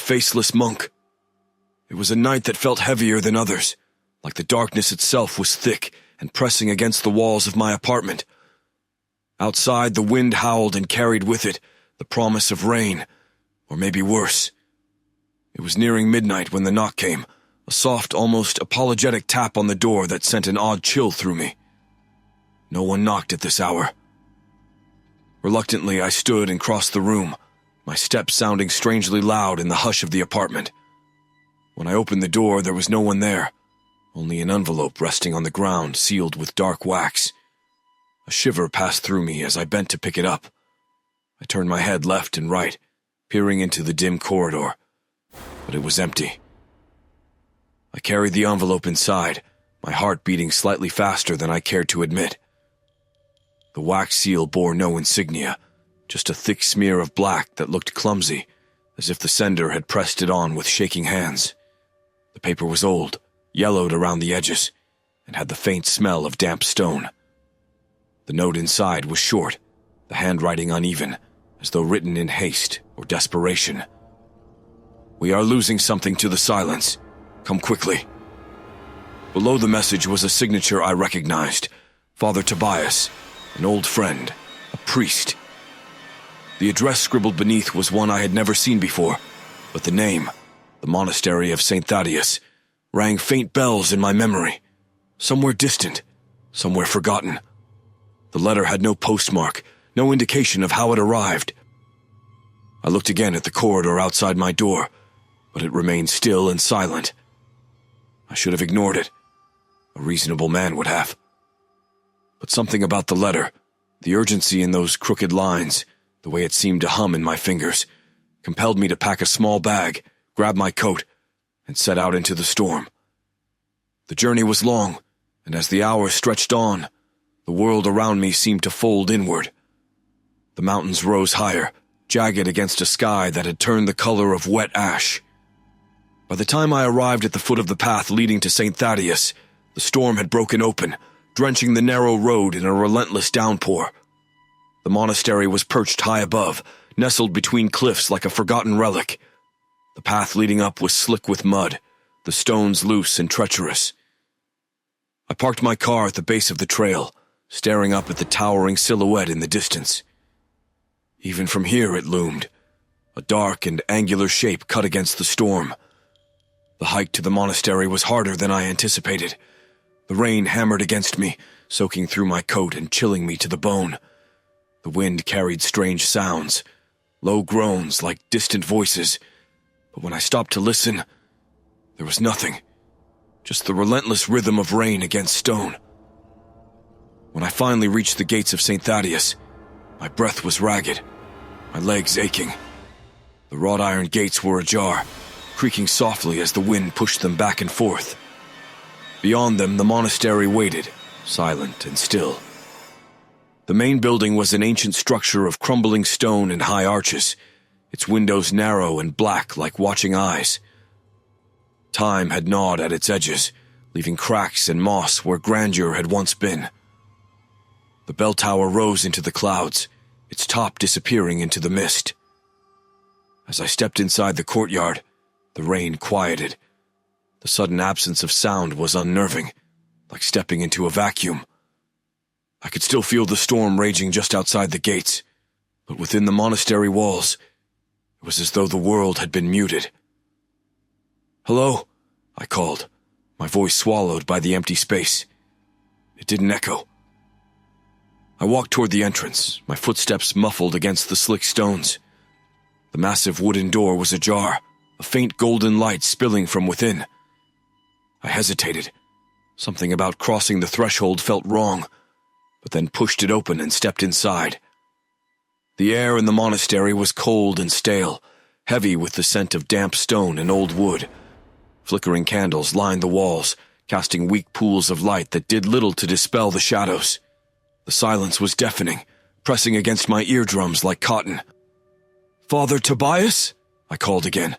Faceless Monk. It was a night that felt heavier than others, like the darkness itself was thick and pressing against the walls of my apartment. Outside, the wind howled and carried with it the promise of rain, or maybe worse. It was nearing midnight when the knock came, a soft, almost apologetic tap on the door that sent an odd chill through me. No one knocked at this hour. Reluctantly, I stood and crossed the room, my steps sounding strangely loud in the hush of the apartment. When I opened the door, there was no one there, only an envelope resting on the ground sealed with dark wax. A shiver passed through me as I bent to pick it up. I turned my head left and right, peering into the dim corridor, but it was empty. I carried the envelope inside, my heart beating slightly faster than I cared to admit. The wax seal bore no insignia, just a thick smear of black that looked clumsy, as if the sender had pressed it on with shaking hands. The paper was old, yellowed around the edges, and had the faint smell of damp stone. The note inside was short, the handwriting uneven, as though written in haste or desperation. "We are losing something to the silence. Come quickly." Below the message was a signature I recognized, Father Tobias, an old friend, a priest. The address scribbled beneath was one I had never seen before, but the name, the Monastery of St. Thaddeus, rang faint bells in my memory, somewhere distant, somewhere forgotten. The letter had no postmark, no indication of how it arrived. I looked again at the corridor outside my door, but it remained still and silent. I should have ignored it. A reasonable man would have. But something about the letter, the urgency in those crooked lines, the way it seemed to hum in my fingers, compelled me to pack a small bag, grab my coat, and set out into the storm. The journey was long, and as the hours stretched on, the world around me seemed to fold inward. The mountains rose higher, jagged against a sky that had turned the color of wet ash. By the time I arrived at the foot of the path leading to St. Thaddeus, the storm had broken open, drenching the narrow road in a relentless downpour. The monastery was perched high above, nestled between cliffs like a forgotten relic. The path leading up was slick with mud, the stones loose and treacherous. I parked my car at the base of the trail, staring up at the towering silhouette in the distance. Even from here it loomed, a dark and angular shape cut against the storm. The hike to the monastery was harder than I anticipated. The rain hammered against me, soaking through my coat and chilling me to the bone. The wind carried strange sounds, low groans like distant voices, but when I stopped to listen, there was nothing, just the relentless rhythm of rain against stone. When I finally reached the gates of St. Thaddeus, my breath was ragged, my legs aching. The wrought iron gates were ajar, creaking softly as the wind pushed them back and forth. Beyond them, the monastery waited, silent and still. The main building was an ancient structure of crumbling stone and high arches, its windows narrow and black like watching eyes. Time had gnawed at its edges, leaving cracks and moss where grandeur had once been. The bell tower rose into the clouds, its top disappearing into the mist. As I stepped inside the courtyard, the rain quieted. The sudden absence of sound was unnerving, like stepping into a vacuum. I could still feel the storm raging just outside the gates, but within the monastery walls, it was as though the world had been muted. "Hello?" I called, my voice swallowed by the empty space. It didn't echo. I walked toward the entrance, my footsteps muffled against the slick stones. The massive wooden door was ajar, a faint golden light spilling from within. I hesitated. Something about crossing the threshold felt wrong, but then pushed it open and stepped inside. The air in the monastery was cold and stale, heavy with the scent of damp stone and old wood. Flickering candles lined the walls, casting weak pools of light that did little to dispel the shadows. The silence was deafening, pressing against my eardrums like cotton. "Father Tobias?" I called again.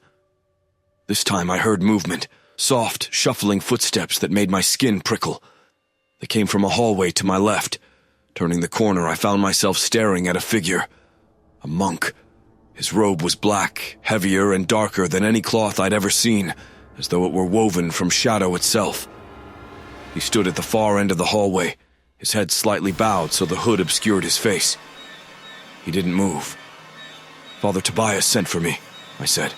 This time I heard movement, soft, shuffling footsteps that made my skin prickle. They came from a hallway to my left. Turning the corner, I found myself staring at a figure. A monk, His robe was black, heavier and darker than any cloth I'd ever seen, as though it were woven from shadow itself. He stood at the far end of the hallway, his head slightly bowed so the hood obscured his face. He didn't move. "Father Tobias sent for me," I said.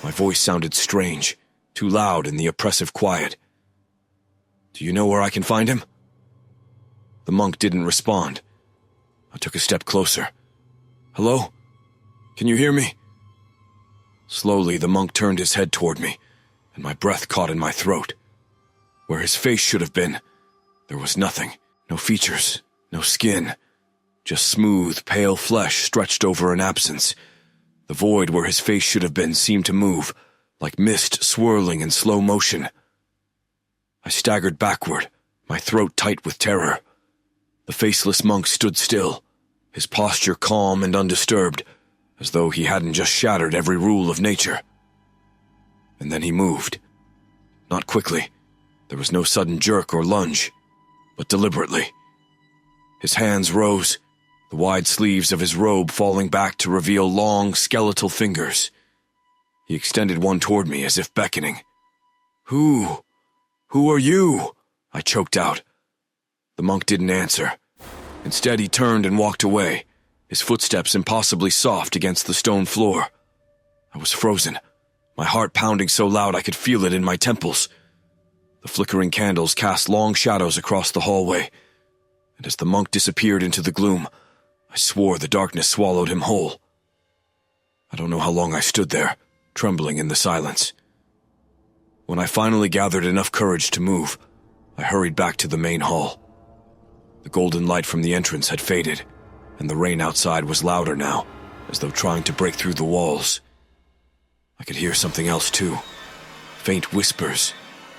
My voice sounded strange, too loud in the oppressive quiet. "Do you know where I can find him?" The monk didn't respond. I took a step closer. "Hello? Can you hear me?" Slowly, the monk turned his head toward me, and my breath caught in my throat. Where his face should have been, there was nothing. No features, no skin. Just smooth, pale flesh stretched over an absence. The void where his face should have been seemed to move, like mist swirling in slow motion. I staggered backward, my throat tight with terror. The faceless monk stood still, his posture calm and undisturbed, as though he hadn't just shattered every rule of nature. And then he moved. Not quickly. There was no sudden jerk or lunge, but deliberately. His hands rose, the wide sleeves of his robe falling back to reveal long, skeletal fingers. He extended one toward me as if beckoning. Who are you?" I choked out. The monk didn't answer. Instead, he turned and walked away, his footsteps impossibly soft against the stone floor. I was frozen, my heart pounding so loud I could feel it in my temples. The flickering candles cast long shadows across the hallway, and as the monk disappeared into the gloom, I swore the darkness swallowed him whole. I don't know how long I stood there, trembling in the silence. When I finally gathered enough courage to move, I hurried back to the main hall. The golden light from the entrance had faded, and the rain outside was louder now, as though trying to break through the walls. I could hear something else too, faint whispers,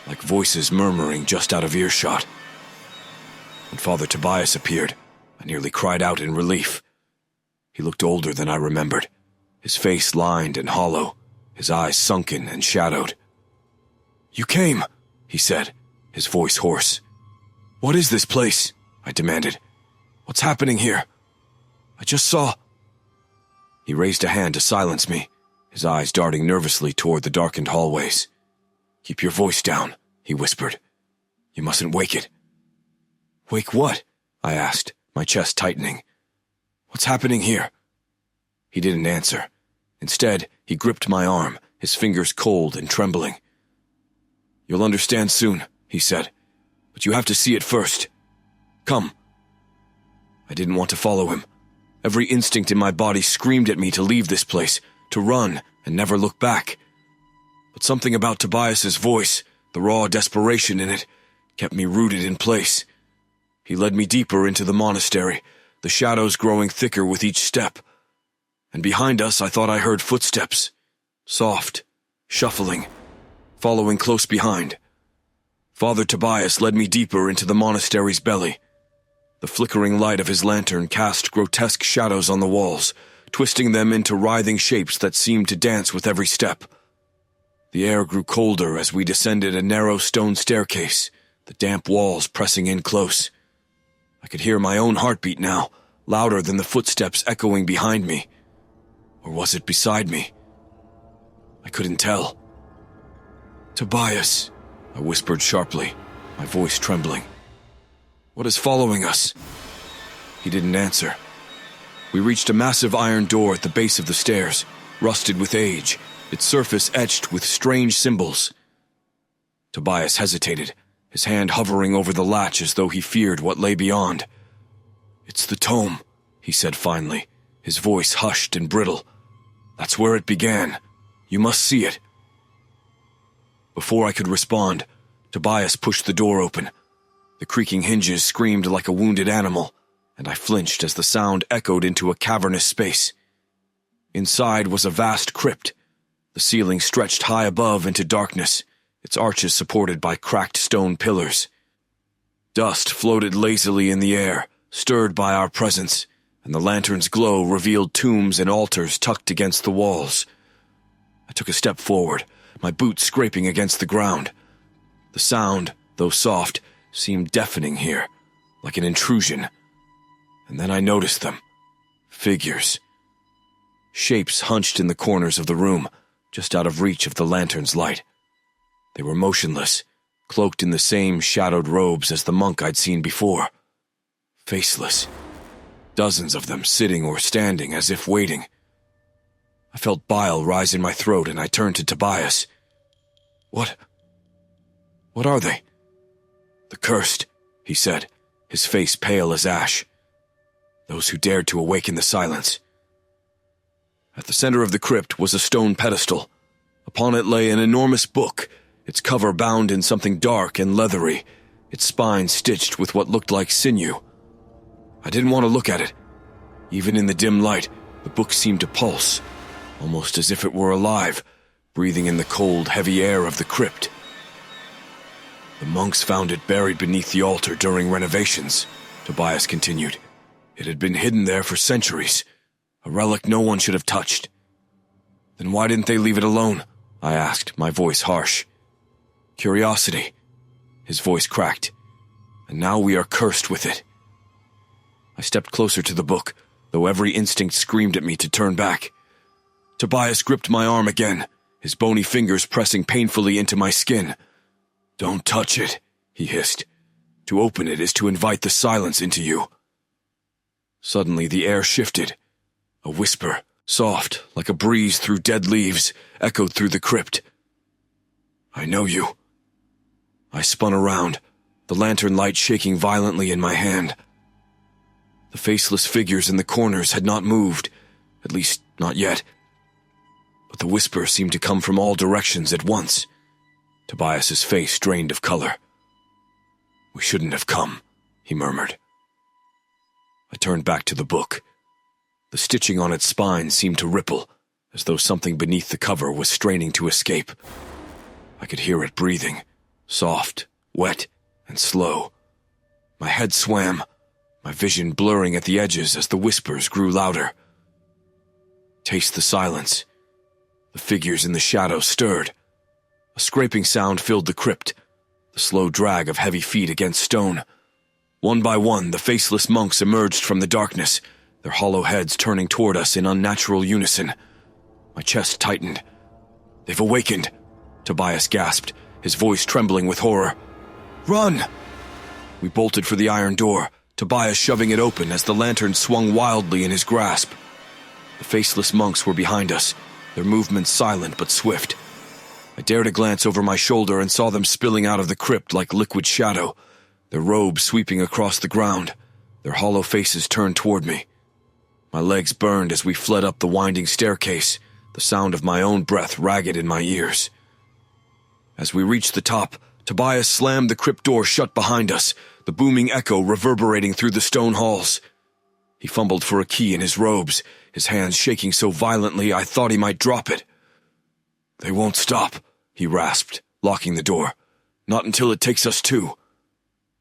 like voices murmuring just out of earshot. When Father Tobias appeared, I nearly cried out in relief. He looked older than I remembered, his face lined and hollow, his eyes sunken and shadowed. "You came," he said, his voice hoarse. "What is this place?" I demanded. "What's happening here? I just saw—" He raised a hand to silence me, his eyes darting nervously toward the darkened hallways. "Keep your voice down," he whispered. "You mustn't wake it." "Wake what?" I asked, my chest tightening. "What's happening here?" He didn't answer. Instead, he gripped my arm, his fingers cold and trembling. "You'll understand soon," he said, "but you have to see it first. Come." I didn't want to follow him. Every instinct in my body screamed at me to leave this place, to run and never look back. But something about Tobias's voice, the raw desperation in it, kept me rooted in place. He led me deeper into the monastery, the shadows growing thicker with each step. And behind us I thought I heard footsteps, soft, shuffling, following close behind. Father Tobias led me deeper into the monastery's belly. The flickering light of his lantern cast grotesque shadows on the walls, twisting them into writhing shapes that seemed to dance with every step. The air grew colder as we descended a narrow stone staircase, the damp walls pressing in close. I could hear my own heartbeat now, louder than the footsteps echoing behind me. Or was it beside me? I couldn't tell. "Tobias," I whispered sharply, my voice trembling. "What is following us?" He didn't answer. We reached a massive iron door at the base of the stairs, rusted with age, its surface etched with strange symbols. Tobias hesitated, his hand hovering over the latch as though he feared what lay beyond. "It's the tome," he said finally, his voice hushed and brittle. "That's where it began. You must see it." Before I could respond, Tobias pushed the door open. The creaking hinges screamed like a wounded animal, and I flinched as the sound echoed into a cavernous space. Inside was a vast crypt. The ceiling stretched high above into darkness, its arches supported by cracked stone pillars. Dust floated lazily in the air, stirred by our presence, and the lantern's glow revealed tombs and altars tucked against the walls. I took a step forward, my boots scraping against the ground. The sound, though soft, seemed deafening here, like an intrusion. And then I noticed them. Figures. shapes hunched in the corners of the room, just out of reach of the lantern's light. They were motionless, cloaked in the same shadowed robes as the monk I'd seen before. Faceless. Dozens of them sitting or standing as if waiting. I felt bile rise in my throat and I turned to Tobias. What are they? The cursed, he said, his face pale as ash. Those who dared to awaken the silence. At the center of the crypt was a stone pedestal. Upon it lay an enormous book, its cover bound in something dark and leathery, its spine stitched with what looked like sinew. I didn't want to look at it. Even in the dim light, the book seemed to pulse, almost as if it were alive, breathing in the cold, heavy air of the crypt. The monks found it buried beneath the altar during renovations, Tobias continued. It had been hidden there for centuries, a relic no one should have touched. Then why didn't they leave it alone? I asked, my voice harsh. Curiosity. His voice cracked. And now we are cursed with it. I stepped closer to the book, though every instinct screamed at me to turn back. Tobias gripped my arm again, his bony fingers pressing painfully into my skin. Don't touch it, he hissed. To open it is to invite the silence into you. Suddenly the air shifted. A whisper, soft, like a breeze through dead leaves, echoed through the crypt. I know you. I spun around, the lantern light shaking violently in my hand. The faceless figures in the corners had not moved, at least not yet. But the whisper seemed to come from all directions at once. Tobias's face drained of color. We shouldn't have come, he murmured. I turned back to the book. The stitching on its spine seemed to ripple, as though something beneath the cover was straining to escape. I could hear it breathing, soft, wet, and slow. My head swam, my vision blurring at the edges as the whispers grew louder. Taste the silence. The figures in the shadow stirred. A scraping sound filled the crypt, the slow drag of heavy feet against stone. One by one, the faceless monks emerged from the darkness, their hollow heads turning toward us in unnatural unison. My chest tightened. They've awakened, Tobias gasped, his voice trembling with horror. Run! We bolted for the iron door, Tobias shoving it open as the lantern swung wildly in his grasp. The faceless monks were behind us, their movements silent but swift. I dared a glance over my shoulder and saw them spilling out of the crypt like liquid shadow, their robes sweeping across the ground, their hollow faces turned toward me. My legs burned as we fled up the winding staircase, the sound of my own breath ragged in my ears. As we reached the top, Tobias slammed the crypt door shut behind us, the booming echo reverberating through the stone halls. He fumbled for a key in his robes, his hands shaking so violently I thought he might drop it. They won't stop, he rasped, locking the door. Not until it takes us too.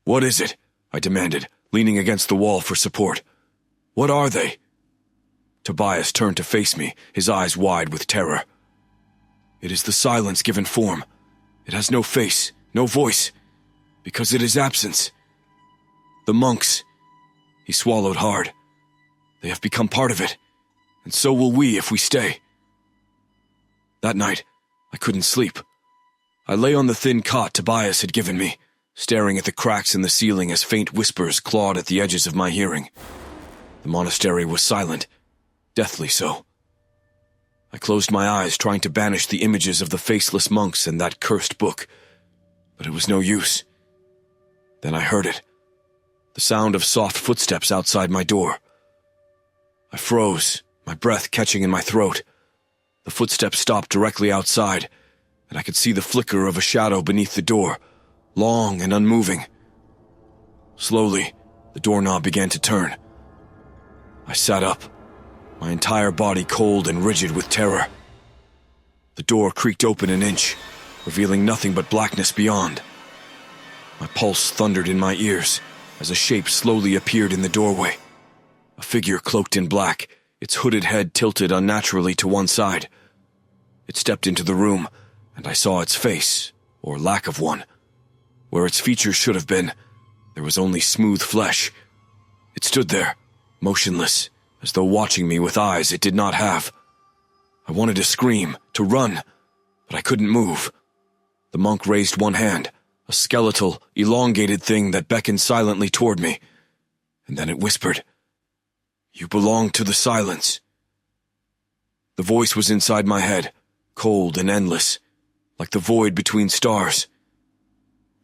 What is it? I demanded, leaning against the wall for support. What are they? Tobias turned to face me, his eyes wide with terror. It is the silence given form. It has no face, no voice, because it is absence. The monks. He swallowed hard. They have become part of it, and so will we if we stay. That night, I couldn't sleep. I lay on the thin cot Tobias had given me, staring at the cracks in the ceiling as faint whispers clawed at the edges of my hearing. The monastery was silent, deathly so. I closed my eyes, trying to banish the images of the faceless monks and that cursed book, but it was no use. Then I heard it, the sound of soft footsteps outside my door. I froze, my breath catching in my throat. The footsteps stopped directly outside, and I could see the flicker of a shadow beneath the door, long and unmoving. Slowly, the doorknob began to turn. I sat up, my entire body cold and rigid with terror. The door creaked open an inch, revealing nothing but blackness beyond. My pulse thundered in my ears as a shape slowly appeared in the doorway. A figure cloaked in black, its hooded head tilted unnaturally to one side. It stepped into the room, and I saw its face, or lack of one. Where its features should have been, there was only smooth flesh. It stood there, motionless, as though watching me with eyes it did not have. I wanted to scream, to run, but I couldn't move. The monk raised one hand, a skeletal, elongated thing that beckoned silently toward me, and then it whispered, "You belong to the silence." The voice was inside my head, cold and endless, like the void between stars.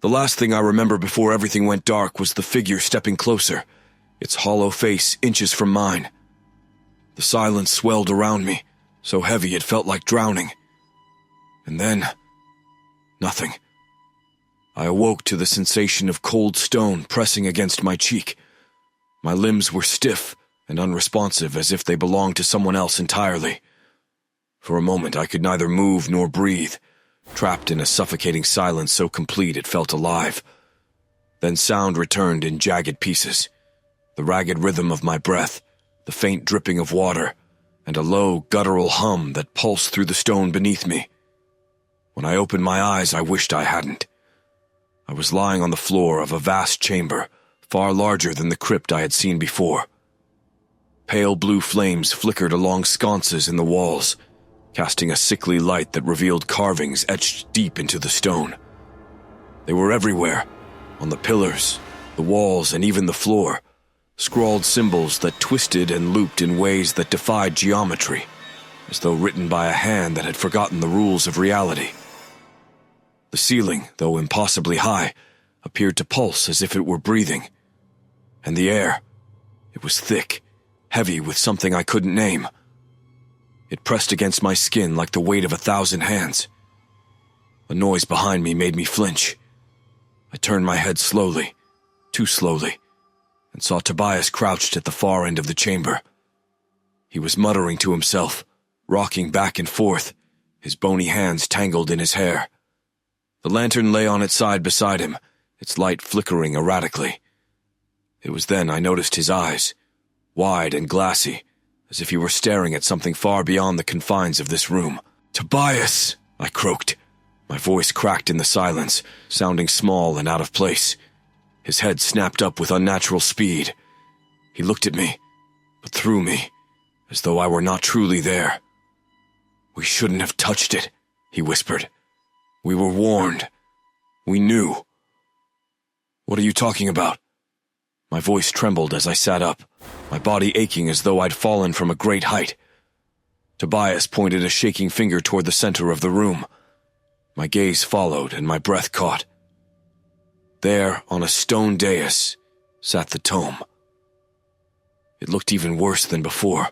The last thing I remember before everything went dark was the figure stepping closer, its hollow face inches from mine. The silence swelled around me, so heavy it felt like drowning. And then, nothing. I awoke to the sensation of cold stone pressing against my cheek. My limbs were stiff and unresponsive, as if they belonged to someone else entirely. For a moment I could neither move nor breathe, trapped in a suffocating silence so complete it felt alive. Then sound returned in jagged pieces. The ragged rhythm of my breath, the faint dripping of water, and a low, guttural hum that pulsed through the stone beneath me. When I opened my eyes, I wished I hadn't. I was lying on the floor of a vast chamber, far larger than the crypt I had seen before. Pale blue flames flickered along sconces in the walls, casting a sickly light that revealed carvings etched deep into the stone. They were everywhere, on the pillars, the walls, and even the floor, scrawled symbols that twisted and looped in ways that defied geometry, as though written by a hand that had forgotten the rules of reality. The ceiling, though impossibly high, appeared to pulse as if it were breathing. And the air, it was thick, heavy with something I couldn't name. It pressed against my skin like the weight of 1,000 hands. A noise behind me made me flinch. I turned my head slowly, too slowly, and saw Tobias crouched at the far end of the chamber. He was muttering to himself, rocking back and forth, his bony hands tangled in his hair. The lantern lay on its side beside him, its light flickering erratically. It was then I noticed his eyes, wide and glassy, as if he were staring at something far beyond the confines of this room. "Tobias!" I croaked. My voice cracked in the silence, sounding small and out of place. His head snapped up with unnatural speed. He looked at me, but through me, as though I were not truly there. "We shouldn't have touched it," he whispered. "We were warned. We knew." "What are you talking about?" My voice trembled as I sat up, my body aching as though I'd fallen from a great height. Tobias pointed a shaking finger toward the center of the room. My gaze followed and my breath caught. There, on a stone dais, sat the tome. It looked even worse than before.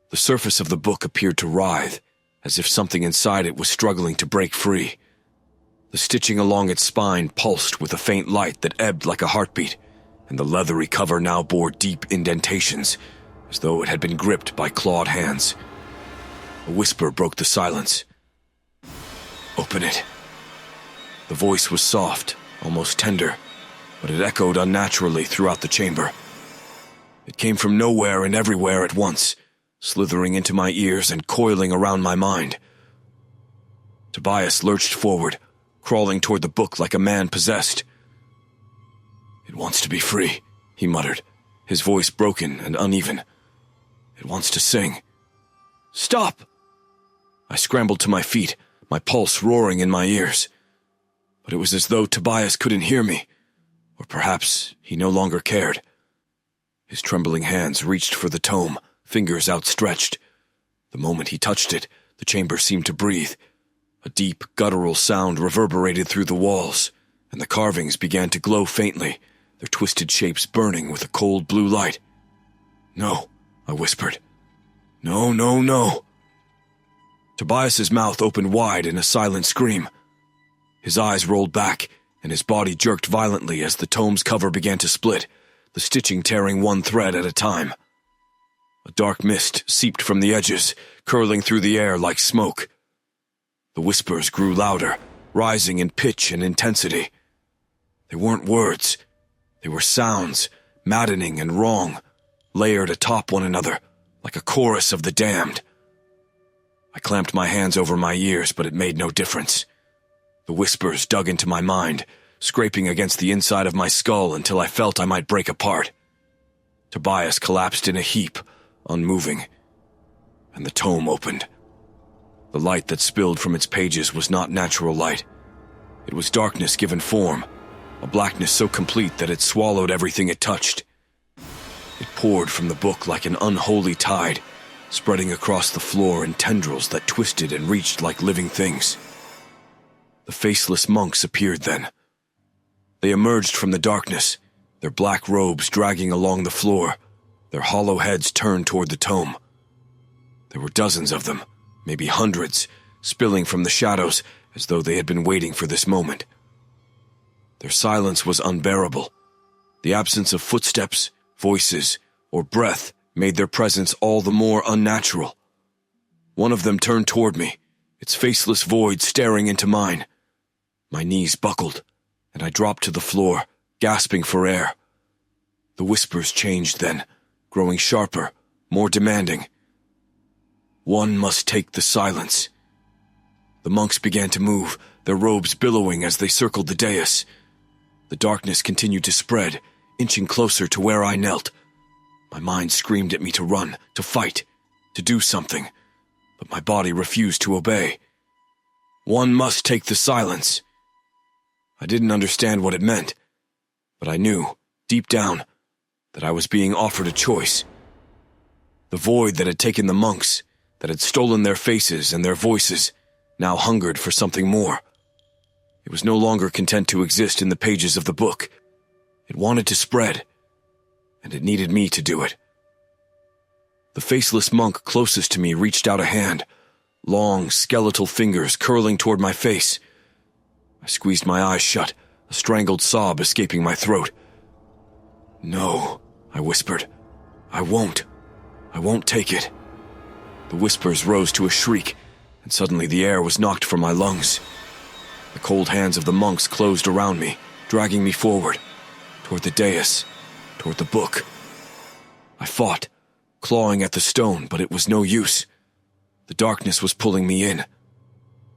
The surface of the book appeared to writhe, as if something inside it was struggling to break free. The stitching along its spine pulsed with a faint light that ebbed like a heartbeat, and the leathery cover now bore deep indentations, as though it had been gripped by clawed hands. A whisper broke the silence. "Open it." The voice was soft, almost tender, but it echoed unnaturally throughout the chamber. It came from nowhere and everywhere at once, slithering into my ears and coiling around my mind. Tobias lurched forward, crawling toward the book like a man possessed. "It wants to be free," he muttered, his voice broken and uneven. "It wants to sing." "Stop!" I scrambled to my feet, my pulse roaring in my ears. But it was as though Tobias couldn't hear me, or perhaps he no longer cared. His trembling hands reached for the tome, fingers outstretched. The moment he touched it, the chamber seemed to breathe. A deep, guttural sound reverberated through the walls, and the carvings began to glow faintly, their twisted shapes burning with a cold blue light. "No," I whispered. "No, no, no." Tobias's mouth opened wide in a silent scream. His eyes rolled back, and his body jerked violently as the tome's cover began to split, the stitching tearing one thread at a time. A dark mist seeped from the edges, curling through the air like smoke. The whispers grew louder, rising in pitch and intensity. They weren't words. They were sounds, maddening and wrong, layered atop one another, like a chorus of the damned. I clamped my hands over my ears, but it made no difference. The whispers dug into my mind, scraping against the inside of my skull until I felt I might break apart. Tobias collapsed in a heap, unmoving. and the tome opened. The light that spilled from its pages was not natural light. It was darkness given form, a blackness so complete that it swallowed everything it touched. It poured from the book like an unholy tide, spreading across the floor in tendrils that twisted and reached like living things. The faceless monks appeared then. They emerged from the darkness, their black robes dragging along the floor, their hollow heads turned toward the tome. There were dozens of them, maybe hundreds, spilling from the shadows as though they had been waiting for this moment. Their silence was unbearable. The absence of footsteps, voices, or breath made their presence all the more unnatural. One of them turned toward me, its faceless void staring into mine. My knees buckled, and I dropped to the floor, gasping for air. The whispers changed then, growing sharper, more demanding. One must take the silence. The monks began to move, their robes billowing as they circled the dais. The darkness continued to spread, inching closer to where I knelt. My mind screamed at me to run, to fight, to do something, but my body refused to obey. One must take the silence. I didn't understand what it meant, but I knew, deep down, that I was being offered a choice. The void that had taken the monks, that had stolen their faces and their voices, now hungered for something more. It was no longer content to exist in the pages of the book. It wanted to spread, and it needed me to do it. The faceless monk closest to me reached out a hand, long, skeletal fingers curling toward my face. I squeezed my eyes shut, a strangled sob escaping my throat. "No," I whispered. I won't take it." The whispers rose to a shriek, and suddenly the air was knocked from my lungs. The cold hands of the monks closed around me, dragging me forward, toward the dais, toward the book. I fought, clawing at the stone, but it was no use. The darkness was pulling me in.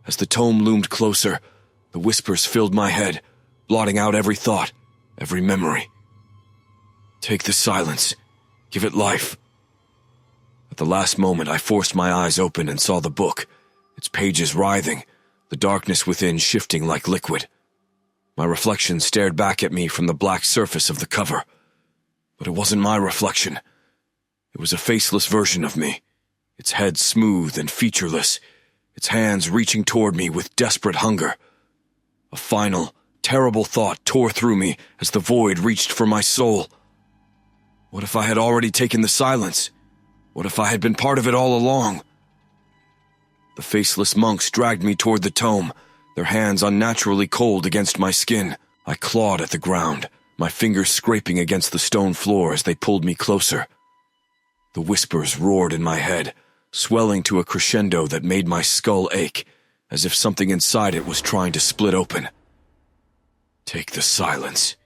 As the tome loomed closer, the whispers filled my head, blotting out every thought, every memory. "Take the silence. Give it life." At the last moment, I forced my eyes open and saw the book, its pages writhing, the darkness within shifting like liquid. My reflection stared back at me from the black surface of the cover. But it wasn't my reflection. It was a faceless version of me, its head smooth and featureless, its hands reaching toward me with desperate hunger. A final, terrible thought tore through me as the void reached for my soul. What if I had already taken the silence? What if I had been part of it all along? The faceless monks dragged me toward the tome, their hands unnaturally cold against my skin. I clawed at the ground, my fingers scraping against the stone floor as they pulled me closer. The whispers roared in my head, swelling to a crescendo that made my skull ache, as if something inside it was trying to split open. "Take the silence.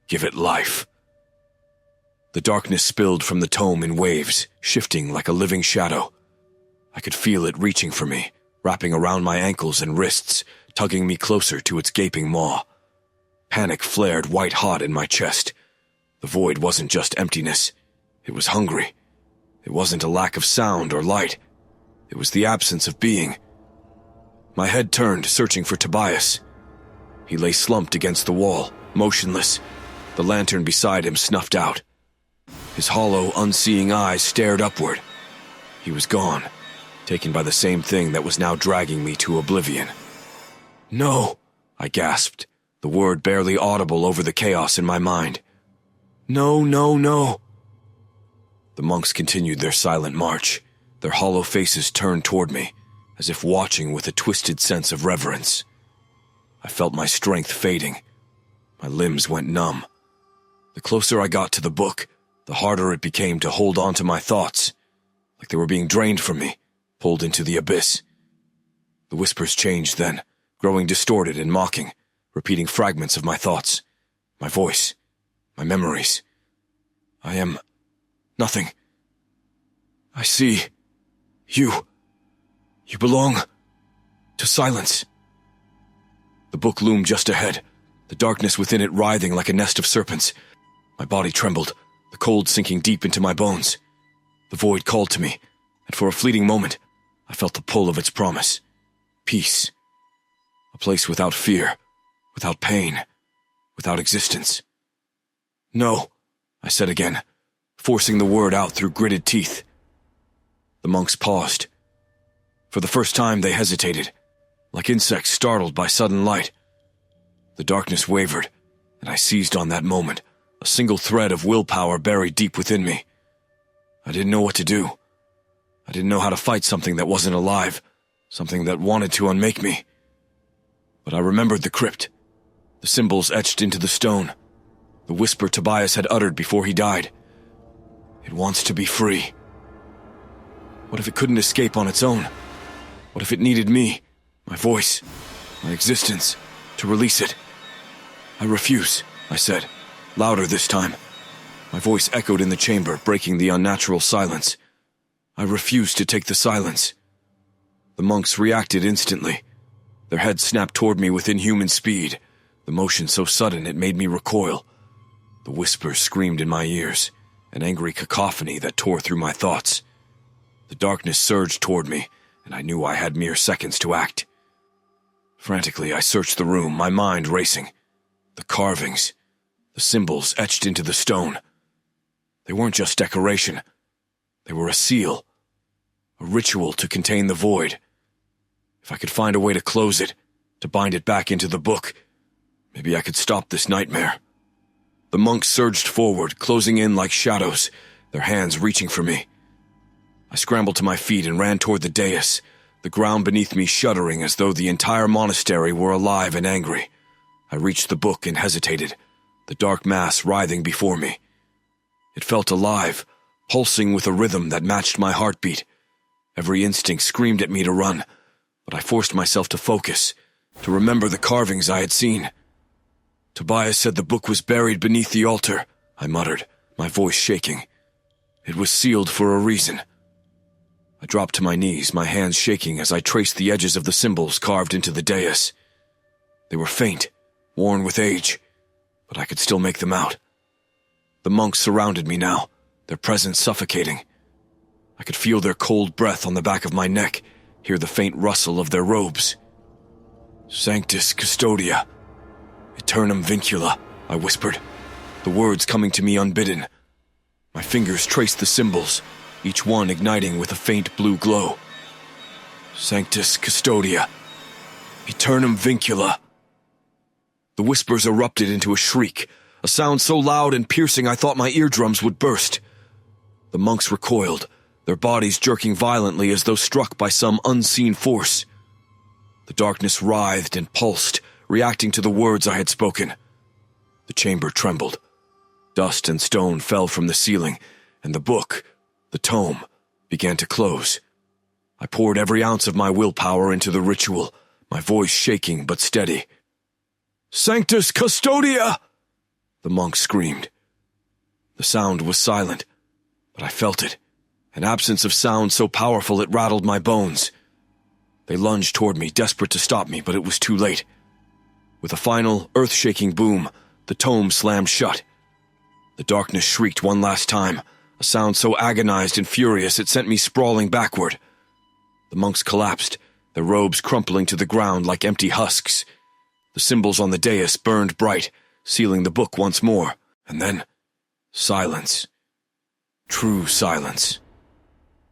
Give it life." The darkness spilled from the tome in waves, shifting like a living shadow. I could feel it reaching for me, wrapping around my ankles and wrists, tugging me closer to its gaping maw. Panic flared white-hot in my chest. The void wasn't just emptiness. It was hungry. It wasn't a lack of sound or light. It was the absence of being. My head turned, searching for Tobias. He lay slumped against the wall, motionless, the lantern beside him snuffed out. His hollow, unseeing eyes stared upward. He was gone, taken by the same thing that was now dragging me to oblivion. "No!" I gasped, the word barely audible over the chaos in my mind. "No, no, no!" The monks continued their silent march, their hollow faces turned toward me, as if watching with a twisted sense of reverence. I felt my strength fading. My limbs went numb. The closer I got to the book, the harder it became to hold on to my thoughts, like they were being drained from me, pulled into the abyss. The whispers changed then, growing distorted and mocking, repeating fragments of my thoughts, my voice, my memories. "I am nothing. I see you. You belong to silence." The book loomed just ahead, the darkness within it writhing like a nest of serpents. My body trembled, the cold sinking deep into my bones. The void called to me, and for a fleeting moment, I felt the pull of its promise. Peace. A place without fear, without pain, without existence. "No," I said again, forcing the word out through gritted teeth. The monks paused. For the first time, they hesitated, like insects startled by sudden light. The darkness wavered, and I seized on that moment, a single thread of willpower buried deep within me. I didn't know what to do. I didn't know how to fight something that wasn't alive, something that wanted to unmake me. But I remembered the crypt, the symbols etched into the stone, the whisper Tobias had uttered before he died. It wants to be free. What if it couldn't escape on its own? What if it needed me, my voice, my existence, to release it? "I refuse," I said, louder this time. My voice echoed in the chamber, breaking the unnatural silence. I refused to take the silence. The monks reacted instantly. Their heads snapped toward me with inhuman speed, the motion so sudden it made me recoil. The whispers screamed in my ears, an angry cacophony that tore through my thoughts. The darkness surged toward me, and I knew I had mere seconds to act. Frantically, I searched the room, my mind racing. The carvings, the symbols etched into the stone. They weren't just decoration. They were a seal, a ritual to contain the void. If I could find a way to close it, to bind it back into the book, maybe I could stop this nightmare. The monks surged forward, closing in like shadows, their hands reaching for me. I scrambled to my feet and ran toward the dais, the ground beneath me shuddering as though the entire monastery were alive and angry. I reached the book and hesitated, the dark mass writhing before me. It felt alive, pulsing with a rhythm that matched my heartbeat. Every instinct screamed at me to run, but I forced myself to focus, to remember the carvings I had seen. "Tobias said the book was buried beneath the altar," I muttered, my voice shaking. "It was sealed for a reason." I dropped to my knees, my hands shaking as I traced the edges of the symbols carved into the dais. They were faint, worn with age, but I could still make them out. The monks surrounded me now, their presence suffocating. I could feel their cold breath on the back of my neck, hear the faint rustle of their robes. "Sanctus Custodia, Eternum Vincula," I whispered, the words coming to me unbidden. My fingers traced the symbols, each one igniting with a faint blue glow. "Sanctus Custodia, Eternum Vincula." The whispers erupted into a shriek, a sound so loud and piercing I thought my eardrums would burst. The monks recoiled, their bodies jerking violently as though struck by some unseen force. The darkness writhed and pulsed, reacting to the words I had spoken. The chamber trembled. Dust and stone fell from the ceiling, and the book, the tome, began to close. I poured every ounce of my willpower into the ritual, my voice shaking but steady. "Sanctus Custodia!" the monk screamed. The sound was silent, but I felt it, an absence of sound so powerful it rattled my bones. They lunged toward me, desperate to stop me, but it was too late. With a final, earth-shaking boom, the tome slammed shut. The darkness shrieked one last time, a sound so agonized and furious it sent me sprawling backward. The monks collapsed, their robes crumpling to the ground like empty husks. The symbols on the dais burned bright, sealing the book once more, and then silence. True silence.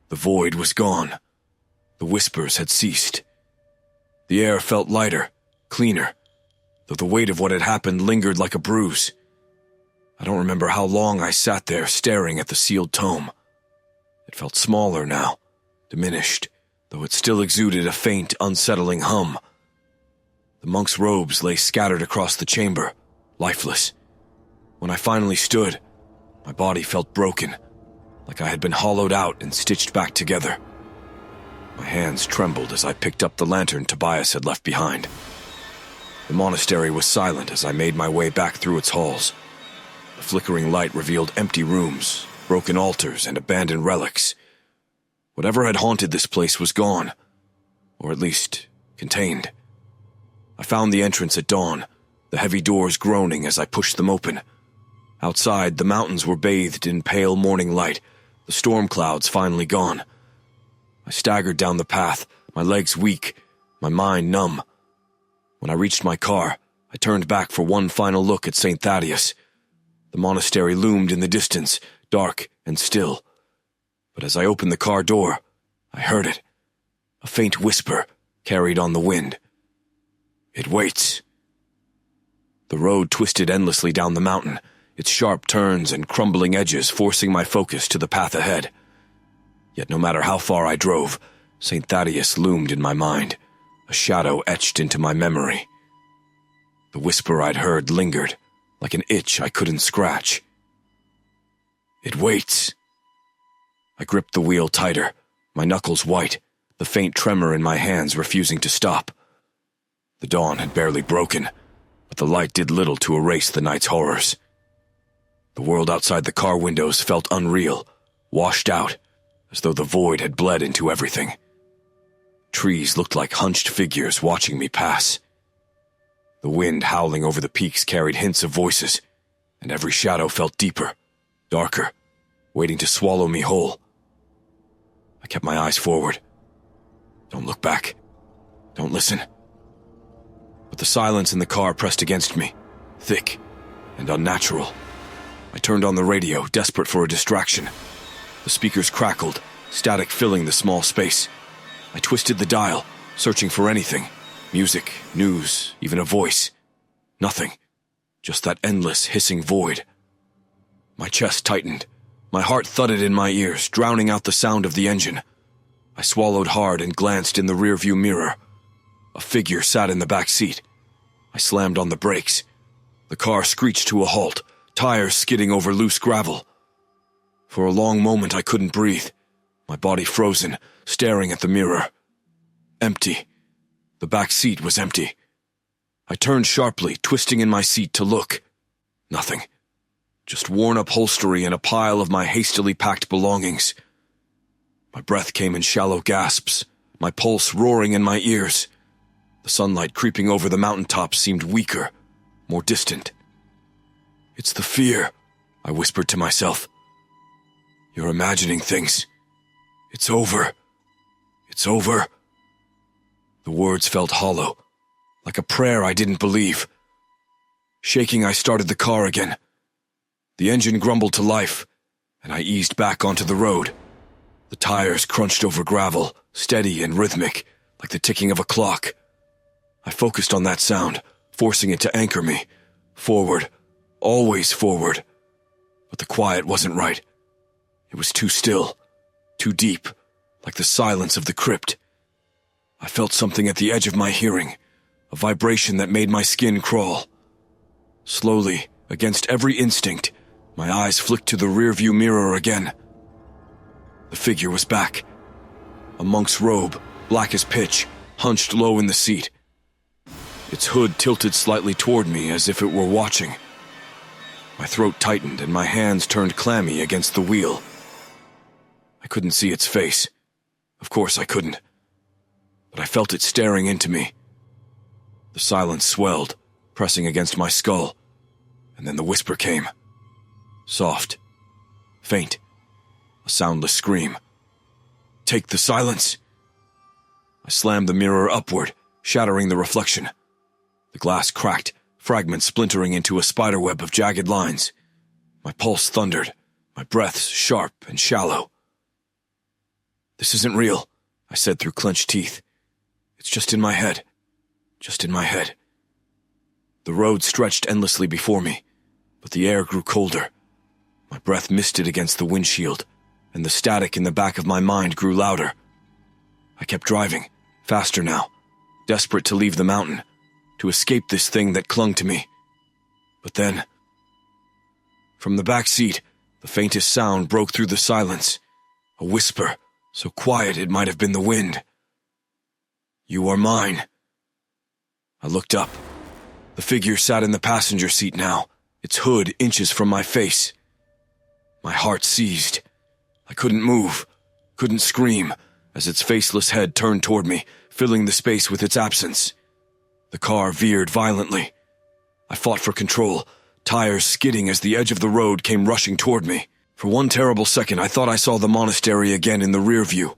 The void was gone. The whispers had ceased. The air felt lighter, cleaner, though the weight of what had happened lingered like a bruise. I don't remember how long I sat there staring at the sealed tome. It felt smaller now, diminished, though it still exuded a faint, unsettling hum. The monks' robes lay scattered across the chamber, lifeless. When I finally stood, my body felt broken, like I had been hollowed out and stitched back together. My hands trembled as I picked up the lantern Tobias had left behind. The monastery was silent as I made my way back through its halls. The flickering light revealed empty rooms, broken altars, and abandoned relics. Whatever had haunted this place was gone, or at least contained. I found the entrance at dawn, the heavy doors groaning as I pushed them open. Outside, the mountains were bathed in pale morning light, the storm clouds finally gone. I staggered down the path, my legs weak, my mind numb. When I reached my car, I turned back for one final look at St. Thaddeus. The monastery loomed in the distance, dark and still. But as I opened the car door, I heard it. A faint whisper carried on the wind. "It waits." The road twisted endlessly down the mountain, its sharp turns and crumbling edges forcing my focus to the path ahead. Yet no matter how far I drove, St. Thaddeus loomed in my mind, a shadow etched into my memory. The whisper I'd heard lingered, like an itch I couldn't scratch. "It waits." I gripped the wheel tighter, my knuckles white, the faint tremor in my hands refusing to stop. The dawn had barely broken, but the light did little to erase the night's horrors. The world outside the car windows felt unreal, washed out, as though the void had bled into everything. Trees looked like hunched figures watching me pass. The wind howling over the peaks carried hints of voices, and every shadow felt deeper, darker, waiting to swallow me whole. I kept my eyes forward. Don't look back. Don't listen. But the silence in the car pressed against me, thick and unnatural. I turned on the radio, desperate for a distraction. The speakers crackled, static filling the small space. I twisted the dial, searching for anything. Music, news, even a voice. Nothing. Just that endless, hissing void. My chest tightened. My heart thudded in my ears, drowning out the sound of the engine. I swallowed hard and glanced in the rearview mirror. A figure sat in the back seat. I slammed on the brakes. The car screeched to a halt, tires skidding over loose gravel. For a long moment I couldn't breathe, my body frozen, staring at the mirror. Empty. The back seat was empty. I turned sharply, twisting in my seat to look. Nothing. Just worn upholstery and a pile of my hastily packed belongings. My breath came in shallow gasps, my pulse roaring in my ears. The sunlight creeping over the mountaintops seemed weaker, more distant. "It's the fear," I whispered to myself. "You're imagining things. It's over. It's over." The words felt hollow, like a prayer I didn't believe. Shaking, I started the car again. The engine grumbled to life, and I eased back onto the road. The tires crunched over gravel, steady and rhythmic, like the ticking of a clock. I focused on that sound, forcing it to anchor me. Forward, always forward. But the quiet wasn't right. It was too still, too deep, like the silence of the crypt. I felt something at the edge of my hearing, a vibration that made my skin crawl. Slowly, against every instinct, my eyes flicked to the rearview mirror again. The figure was back. A monk's robe, black as pitch, hunched low in the seat. Its hood tilted slightly toward me as if it were watching. My throat tightened and my hands turned clammy against the wheel. I couldn't see its face. Of course I couldn't. But I felt it staring into me. The silence swelled, pressing against my skull, and then the whisper came. Soft, faint, a soundless scream. "Take the silence!" I slammed the mirror upward, shattering the reflection. The glass cracked, fragments splintering into a spiderweb of jagged lines. My pulse thundered, my breaths sharp and shallow. "This isn't real," I said through clenched teeth. "It's just in my head. Just in my head." The road stretched endlessly before me, but the air grew colder. My breath misted against the windshield, and the static in the back of my mind grew louder. I kept driving, faster now, desperate to leave the mountain, to escape this thing that clung to me. But then, from the back seat, the faintest sound broke through the silence. A whisper, so quiet it might have been the wind. "You are mine." I looked up. The figure sat in the passenger seat now, its hood inches from my face. My heart seized. I couldn't move, couldn't scream, as its faceless head turned toward me, filling the space with its absence. The car veered violently. I fought for control, tires skidding as the edge of the road came rushing toward me. For one terrible second, I thought I saw the monastery again in the rear view.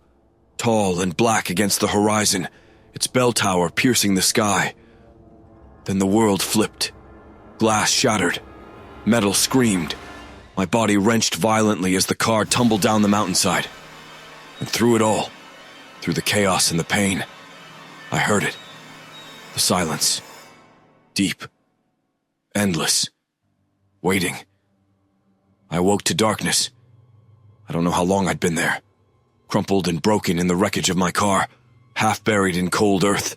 tall and black against the horizon, its bell tower piercing the sky. Then the world flipped. Glass shattered. Metal screamed. My body wrenched violently as the car tumbled down the mountainside. And through it all, through the chaos and the pain, I heard it. The silence. Deep. Endless. Waiting. I awoke to darkness. I don't know how long I'd been there. Crumpled and broken in the wreckage of my car, half buried in cold earth.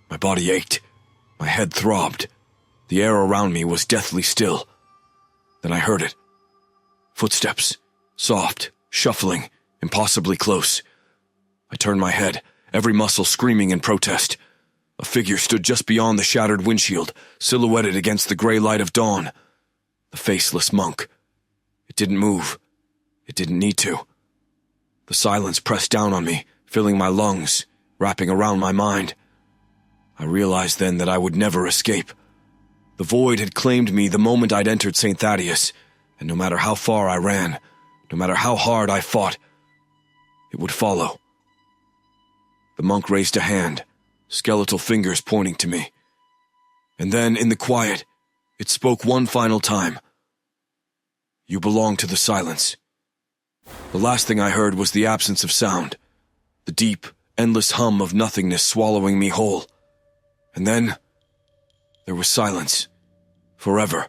My body ached. My head throbbed. The air around me was deathly still. Then I heard it. Footsteps. Soft, shuffling, impossibly close. I turned my head, every muscle screaming in protest. A figure stood just beyond the shattered windshield, silhouetted against the gray light of dawn. The Faceless Monk. It didn't move. It didn't need to. The silence pressed down on me, filling my lungs, wrapping around my mind. I realized then that I would never escape. The void had claimed me the moment I'd entered St. Thaddeus, and no matter how far I ran, no matter how hard I fought, it would follow. The monk raised a hand, skeletal fingers pointing to me. And then, in the quiet, it spoke one final time. You belong to the silence. The last thing I heard was the absence of sound, the deep, endless hum of nothingness swallowing me whole. And then, there was silence. Forever.